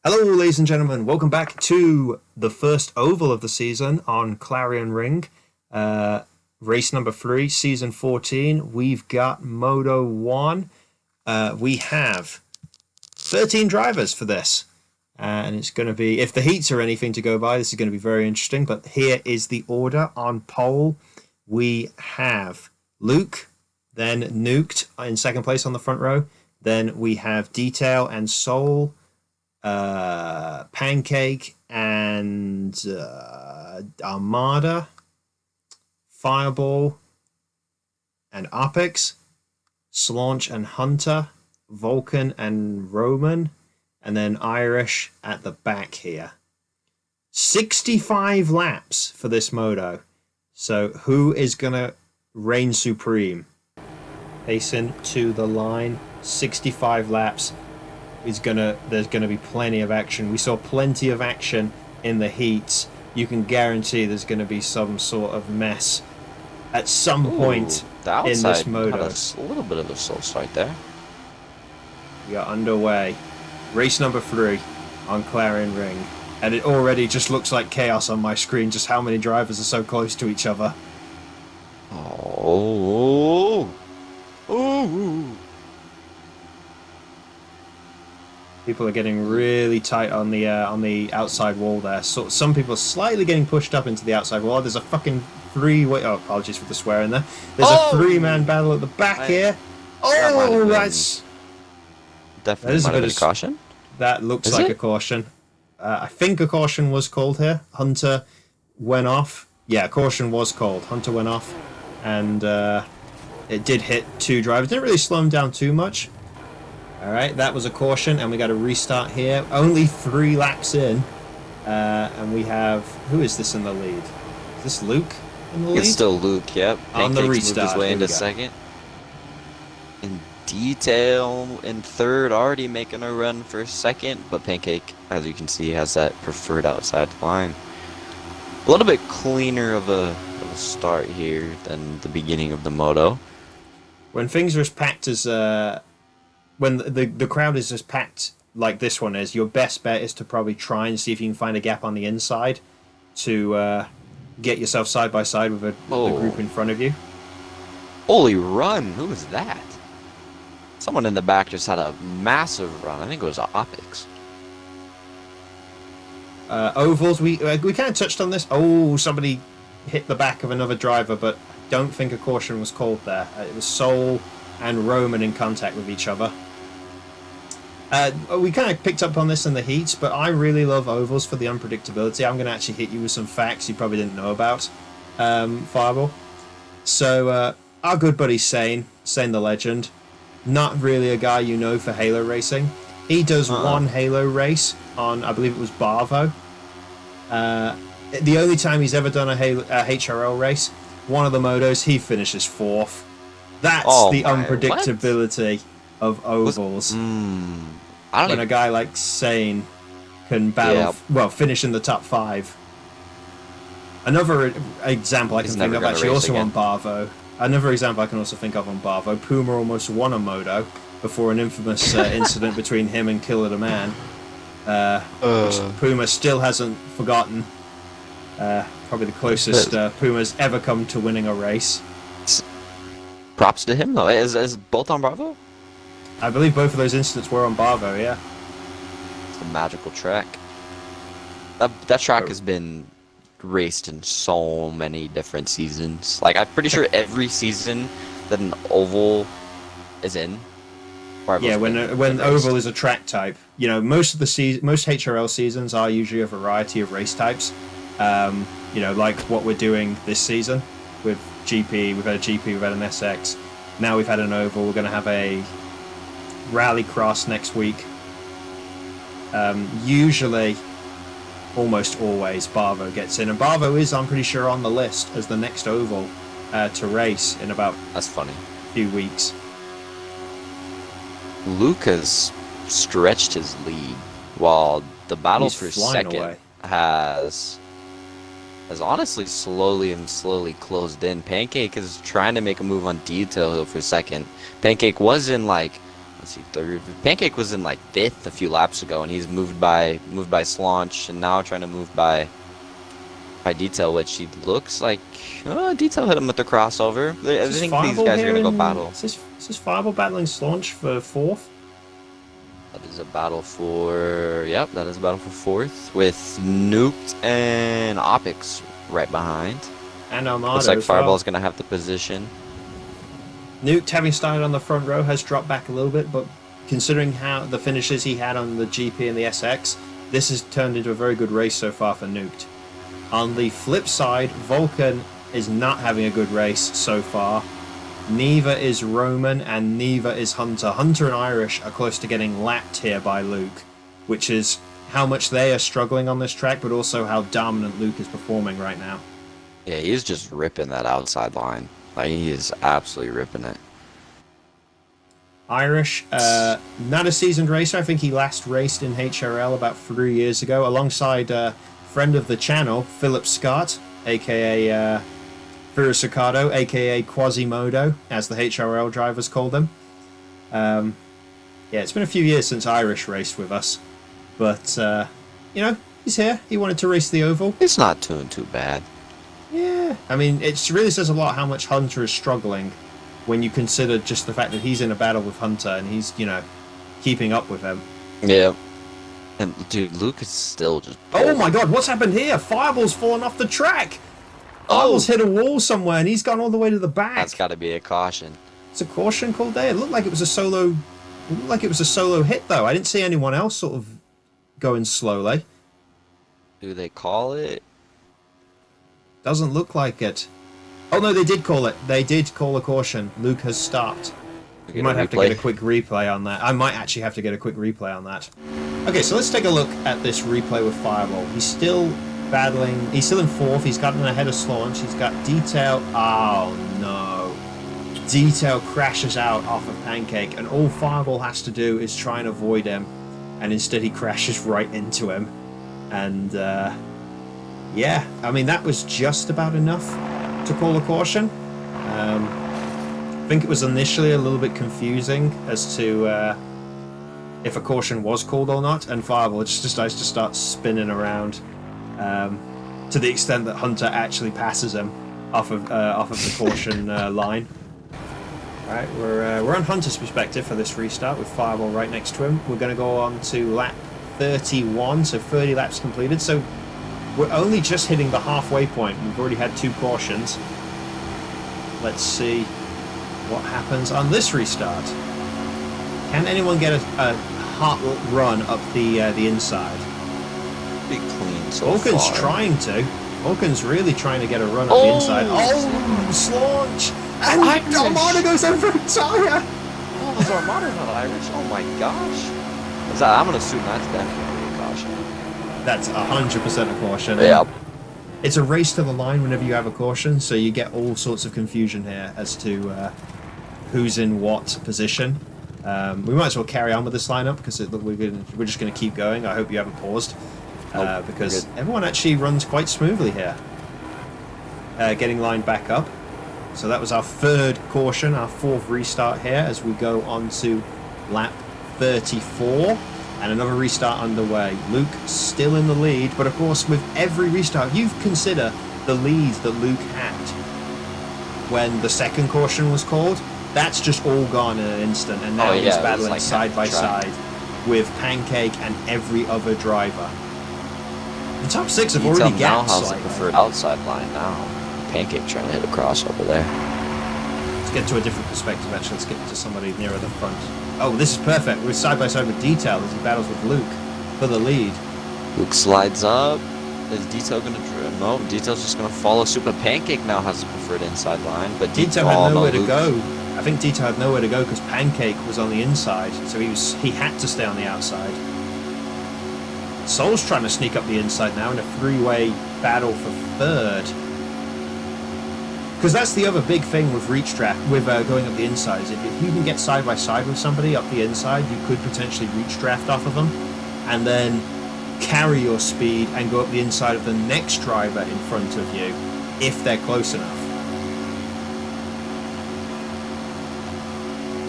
Hello, ladies and gentlemen. Welcome back to the first oval of the season on Clarion Ring. Uh, Race number 3, season 14. We've got Moto 1. We have 13 drivers for this. And it's going to be, if the heats are anything to go by, this is going to be very interesting. But here is the order on pole. We have Luke, then Nuked in second place on the front row. Then we have Detail and Soul. Pancake and Armada, Fireball and Apex, Slaunch and Hunter, Vulcan and Roman, and then Irish at the back here. 65 laps for this moto. So who is going to reign supreme? Pacing to the line, 65 laps. There's gonna be plenty of action. We saw plenty of action in the heats. You can guarantee there's gonna be some sort of mess at some point in this moto. A little bit of a slow start there. We are underway. Race number 3 on Clarion Ring. And it already just looks like chaos on my screen, just how many drivers are so close to each other. Oh. People are getting really tight on the outside wall there. So some people are slightly getting pushed up into the outside wall. There's a fucking three-way... Oh, apologies for the swear in there. There's a three-man battle at the back here. Oh, that's... Definitely might have been a caution. That looks like a caution. I think a caution was called here. Hunter went off. Yeah, caution was called. Hunter went off. And it did hit 2 drivers. Didn't really slow him down too much. Alright, that was a caution, and we got to restart here. Only 3 laps in, and we have... Who is this in the lead? Is this Luke in the lead? It's still Luke, yep. On the Pancake's restart. moved his way into second. In Detail in third, already making a run for second, but Pancake, as you can see, has that preferred outside line. A little bit cleaner of a start here than the beginning of the moto. When things are as packed as... when the crowd is as packed like this one is, your best bet is to probably try and see if you can find a gap on the inside to get yourself side by side with the group in front of you. Holy run! Who was that? Someone in the back just had a massive run. I think it was Optics. Ovals, we kind of touched on this. Oh, somebody hit the back of another driver, but I don't think a caution was called there. It was Soul and Roman in contact with each other. We kind of picked up on this in the heats, but I really love ovals for the unpredictability. I'm going to actually hit you with some facts you probably didn't know about, Fireball. So, our good buddy Sane the legend, not really a guy you know for Halo racing. He does one Halo race on, I believe it was Barvo. The only time he's ever done a HRL race, one of the motos, he finishes 4th. That's the unpredictability of ovals. When a guy like Sane can battle, well, finish in the top 5. Another example I can think of, actually, also on Barvo. Another example I can also think of on Barvo. Puma almost won a moto before an infamous incident between him and Killer the Man, which Puma still hasn't forgotten. Probably the closest Puma's ever come to winning a race. Props to him, though. Is both on Bravo? I believe both of those incidents were on Barvo, yeah. It's a magical track. That track has been raced in so many different seasons. Like, I'm pretty sure every season that an oval is in. Yeah, when oval is a track type, you know, most HRL seasons are usually a variety of race types. You know, like what we're doing this season with GP. We've had a GP, we've had an SX. Now we've had an oval. We're going to have a rallycross next week. Usually, almost always, Barvo gets in. And Barvo is, I'm pretty sure, on the list as the next oval to race in about a few weeks. Luke has stretched his lead, while the battle for second has honestly slowly closed in. Pancake is trying to make a move on Detail for second. Pancake was in like let's see, third. Pancake was in like fifth a few laps ago, and he's moved by Slaunch, and now trying to move by Detail, which he looks like Detail hit him with the crossover. I think these guys are gonna go battle. Is this Fireball battling Slaunch for fourth? That is a battle for that is a battle for fourth with Nuked and Opix right behind. And Armado. Looks like Fireball's gonna have the position. Nuked, having started on the front row, has dropped back a little bit, but considering how the finishes he had on the GP and the SX, this has turned into a very good race so far for Nuked. On the flip side, Vulcan is not having a good race so far. Neither is Roman and neither is Hunter. Hunter and Irish are close to getting lapped here by Luke, which is how much they are struggling on this track, but also how dominant Luke is performing right now. Yeah, he's just ripping that outside line. Like, he is absolutely ripping it. Irish, not a seasoned racer. I think he last raced in HRL about 3 years ago, alongside friend of the channel, Philip Scott, aka Furusicado, aka Quasimodo, as the HRL drivers call them. Yeah, it's been a few years since Irish raced with us, but you know, he's here. He wanted to race the oval. It's not doing too bad. Yeah, I mean, it really says a lot how much Hunter is struggling when you consider just the fact that he's in a battle with Hunter and he's, you know, keeping up with him. Yeah. And, dude, Luke is still just... Oh my god, what's happened here? Fireball's fallen off the track! Fireball's hit a wall somewhere and he's gone all the way to the back. That's got to be a caution. It's a caution called there. It looked like it was a solo... It looked like it was a solo hit, though. I didn't see anyone else sort of going slowly. Do they call it? Doesn't look like it. Oh no, they did call it. They did call a caution. Luke has stopped. You might have to get a quick replay on that. I might actually have to get a quick replay on that. Okay, so let's take a look at this replay with Fireball. He's still battling. He's still in fourth. He's gotten ahead of Slaunch. He's got Detail. Oh no. Detail crashes out off of Pancake, and all Fireball has to do is try and avoid him, and instead he crashes right into him. And yeah, I mean, that was just about enough to call a caution. I think it was initially a little bit confusing as to if a caution was called or not, and Fireball just decides to start spinning around to the extent that Hunter actually passes him off of the caution line. All right, we're on Hunter's perspective for this restart with Fireball right next to him. We're going to go on to lap 31, so 30 laps completed. So we're only just hitting the halfway point. We've already had 2 cautions. Let's see what happens on this restart. Can anyone get a hot run up the inside? Be clean so Vulcan's far. trying to. Vulcan's really trying to get a run up the inside. Oh, Slaunch! And Armada goes over a tire! Oh, is Armada not Irish? Oh my gosh. I'm going to assume that's definitely a caution. That's 100% a caution. Yeah. It's a race to the line whenever you have a caution, so you get all sorts of confusion here as to who's in what position. We might as well carry on with this lineup because we're just going to keep going. I hope you haven't paused because everyone actually runs quite smoothly here. Getting lined back up. So that was our 3rd caution, our 4th restart here as we go on to lap 34. And another restart underway. Luke still in the lead, but of course with every restart, you consider the lead that Luke had when the 2nd caution was called. That's just all gone in an instant, and now he's battling like side by side with Pancake and every other driver. The top 6 have already gapped now the preferred outside line now. Pancake trying to hit a crossover there. Let's get to a different perspective actually. Let's get to somebody nearer the front. Oh, this is perfect. We're side by side with Detail as he battles with Luke for the lead. Luke slides up. Is Detail going to drive? No, Detail's just going to follow suit. But Pancake now has the preferred inside line. But Detail had nowhere to go. I think Detail had nowhere to go because Pancake was on the inside, so he had to stay on the outside. Soul's trying to sneak up the inside now in a 3-way battle for 3rd. Because that's the other big thing with reach draft, with going up the inside, is if you can get side by side with somebody up the inside, you could potentially reach draft off of them, and then carry your speed and go up the inside of the next driver in front of you, if they're close enough.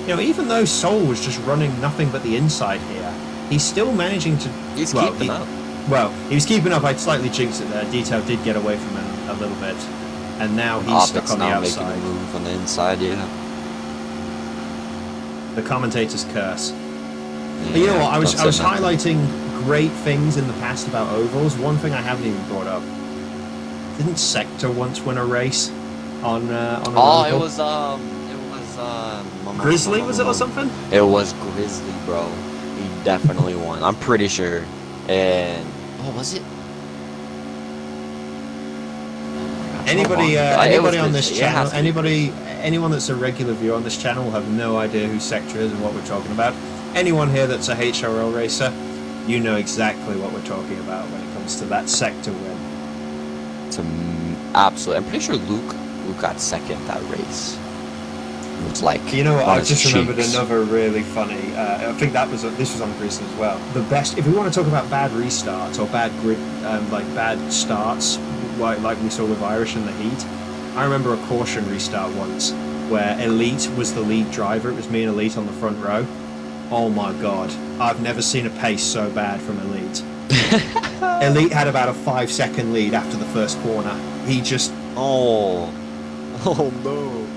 You know, even though Sol was just running nothing but the inside here, he's still managing to... He's keeping up. Well, he was keeping up. I'd slightly jinxed it there. Detail did get away from him a little bit. And now he's stuck on the outside. Making a move on the inside, yeah. The commentator's curse. Yeah, but you know what? I was highlighting great things in the past about ovals. One thing I haven't even brought up. Didn't Sector once win a race on an oval? It was Grizzly, was it, or something? It was Grizzly, bro. He definitely won. I'm pretty sure. And was it? Anybody on this channel, anyone that's a regular viewer on this channel will have no idea who Sector is and what we're talking about. Anyone here that's a HRL racer, you know exactly what we're talking about when it comes to that Sector win. It's absolutely. I'm pretty sure Luke got second that race. It was like, you know what? I just remembered another really funny. I think this was on Grizzly as well. The best, if we want to talk about bad restarts or bad grid, like bad starts, like we saw with Irish in the heat. I remember a caution restart once where Elite was the lead driver. It was me and Elite on the front row. Oh my god, I've never seen a pace so bad from Elite. Elite had about a 5-second lead after the first corner. He just... Oh no.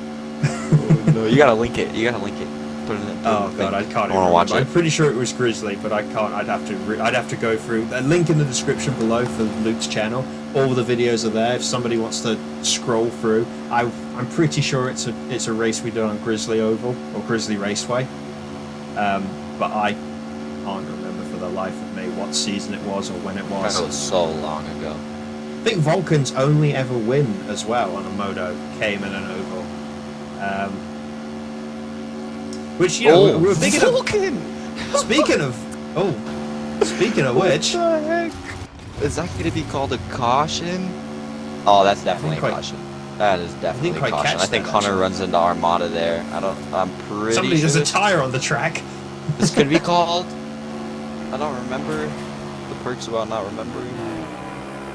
No, you gotta link it. Put it in. Oh god, I can't even watch it. I'm pretty sure it was Grizzly, but I can't. I'd have to go through a link in the description below for Luke's channel. All the videos are there. If somebody wants to scroll through, I'm pretty sure it's a race we did on Grizzly Oval or Grizzly Raceway. But I can't remember for the life of me what season it was or when it was. That was so long ago. I think Vulcan's only ever win as well on a Moto came in an oval. Which, you know, we were thinking Vulcan! Speaking of which... What the heck? Is that going to be called a caution? Oh, that's definitely a caution. That is definitely a caution. I think Hunter runs into Armada there. I'm pretty Somebody sure. does a tire on the track. This could be called... I don't remember the perks about not remembering.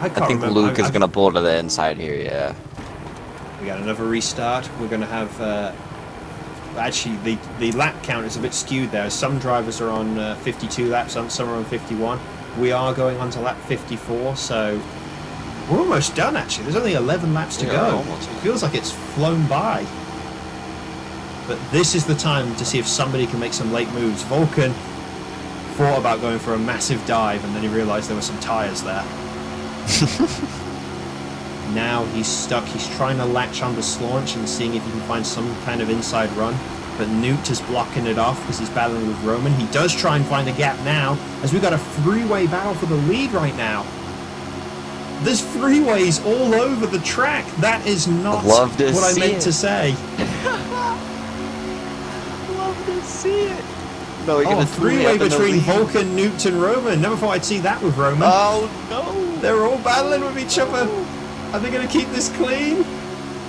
I think Luke is going to pull to the inside here, yeah. We got another restart. We're going to have... actually, the lap count is a bit skewed there. Some drivers are on 52 laps, some are on 51. We are going on to lap 54, so we're almost done, actually. There's only 11 laps to go. It feels like it's flown by. But this is the time to see if somebody can make some late moves. Vulcan thought about going for a massive dive, and then he realized there were some tires there. Now he's stuck. He's trying to latch onto Slaunch and seeing if he can find some kind of inside run. But Newt is blocking it off because he's battling with Roman. He does try and find a gap now, as we've got a three-way battle for the lead right now. There's freeways all over the track. That is not what I meant to say. Love to see it. No, a three-way between Vulcan, Newt, and Roman. Never thought I'd see that with Roman. Oh, no. They're all battling with each other. Are they going to keep this clean?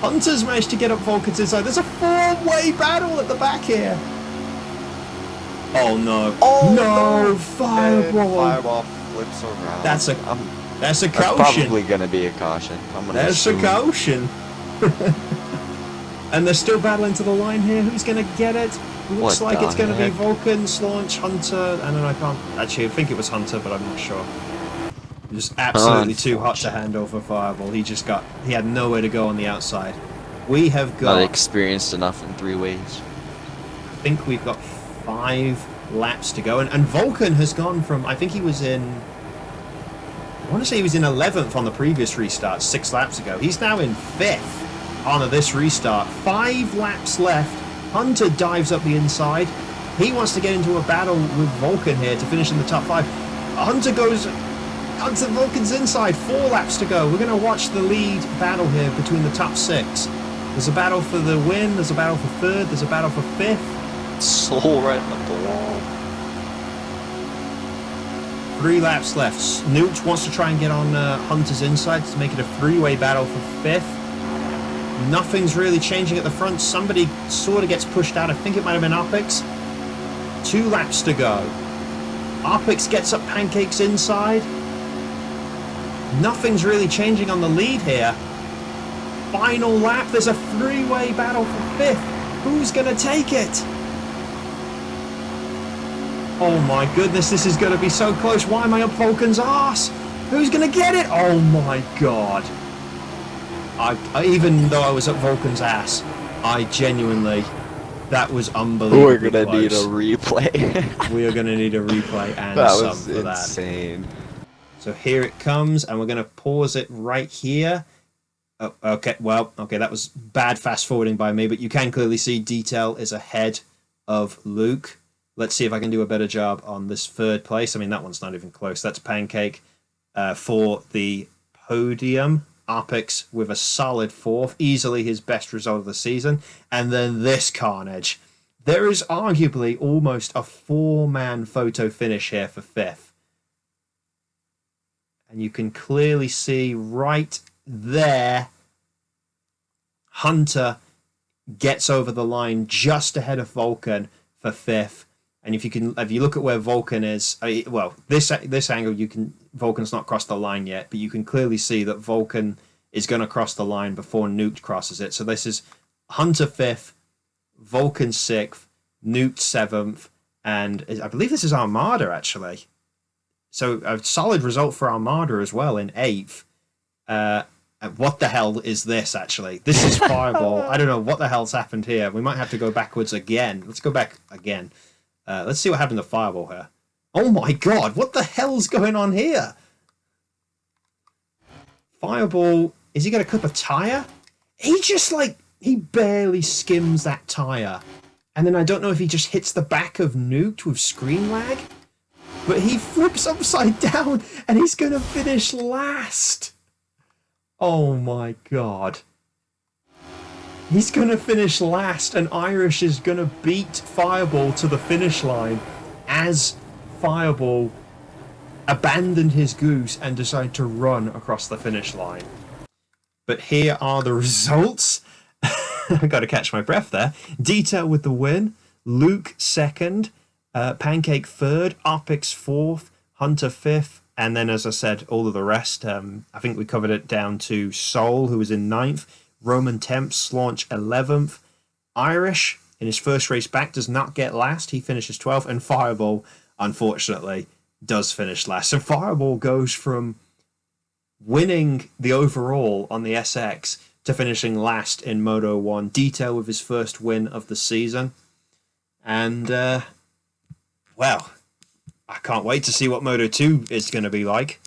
Hunter's managed to get up Vulcan's inside. There's a four-way battle at the back here. Oh, no. Oh, no. Fireball. Fireball flips around. That's a caution. That's probably going to be a caution. That's a caution. And they're still battling to the line here. Who's going to get it? Looks like it's going to be Vulcan, Slaunch, Hunter. And then I can't... Actually, I think it was Hunter, but I'm not sure. Just absolutely too hot to handle for Fireball. He had nowhere to go on the outside. We have got... Not experienced enough in three ways. I think we've got 5 laps to go. And Vulcan has gone from... I think he was in... I want to say he was in 11th on the previous restart 6 laps ago. He's now in 5th on this restart. 5 laps left. Hunter dives up the inside. He wants to get into a battle with Vulcan here to finish in the top 5. Hunter goes... onto Vulcan's inside, 4 laps to go. We're going to watch the lead battle here between the top 6. There's a battle for the win, there's a battle for 3rd, there's a battle for 5th. Soul right up the wall. 3 laps left. Newt wants to try and get on Hunter's inside to make it a 3-way battle for 5th. Nothing's really changing at the front. Somebody sort of gets pushed out. I think it might have been Opix. 2 laps to go. Opix gets up Pancake's inside. Nothing's really changing on the lead here. Final lap, there's a 3-way battle for 5th. Who's going to take it? Oh my goodness, this is going to be so close. Why am I up Vulcan's arse? Who's going to get it? Oh my god. Even though I was up Vulcan's ass, I genuinely... That was unbelievable. We're going to need a replay. We are going to need a replay and that some was for insane. that. So here it comes, and we're going to pause it right here. Oh, okay, well, okay, that was bad fast forwarding by me, but you can clearly see Detail is ahead of Luke. Let's see if I can do a better job on this third place. I mean, that one's not even close. That's Pancake for the podium. Arpix with a solid 4th, easily his best result of the season. And then this carnage. There is arguably almost a 4-man photo finish here for 5th. And you can clearly see right there, Hunter gets over the line just ahead of Vulcan for 5th. And if you look at where Vulcan is, well, this angle, Vulcan's not crossed the line yet, but you can clearly see that Vulcan is going to cross the line before Newt crosses it. So this is Hunter 5th, Vulcan 6th, Newt 7th, and I believe this is Armada, actually. So a solid result for Armada as well in 8th. What the hell is this, actually? This is Fireball. I don't know what the hell's happened here. We might have to go backwards again. Let's go back again. Let's see what happened to Fireball here. Oh my god, what the hell's going on here? Fireball, is he going to clip a tyre? He barely skims that tyre. And then I don't know if he just hits the back of Newt with screen lag. But he flips upside down and he's going to finish last. Oh my god. He's going to finish last, and Irish is going to beat Fireball to the finish line as Fireball abandoned his goose and decided to run across the finish line. But here are the results. I've got to catch my breath there. Detail with the win. Luke 2nd. Pancake 3rd. Arpix 4th. Hunter 5th. And then, as I said, all of the rest. I think we covered it down to Soul, who was in 9th. Roman Temps launch 11th. Irish, in his first race back, does not get last. He finishes 12th. And Fireball, unfortunately, does finish last. So Fireball goes from winning the overall on the SX to finishing last in Moto 1. Detail with his first win of the season. And, well, I can't wait to see what Moto 2 is going to be like.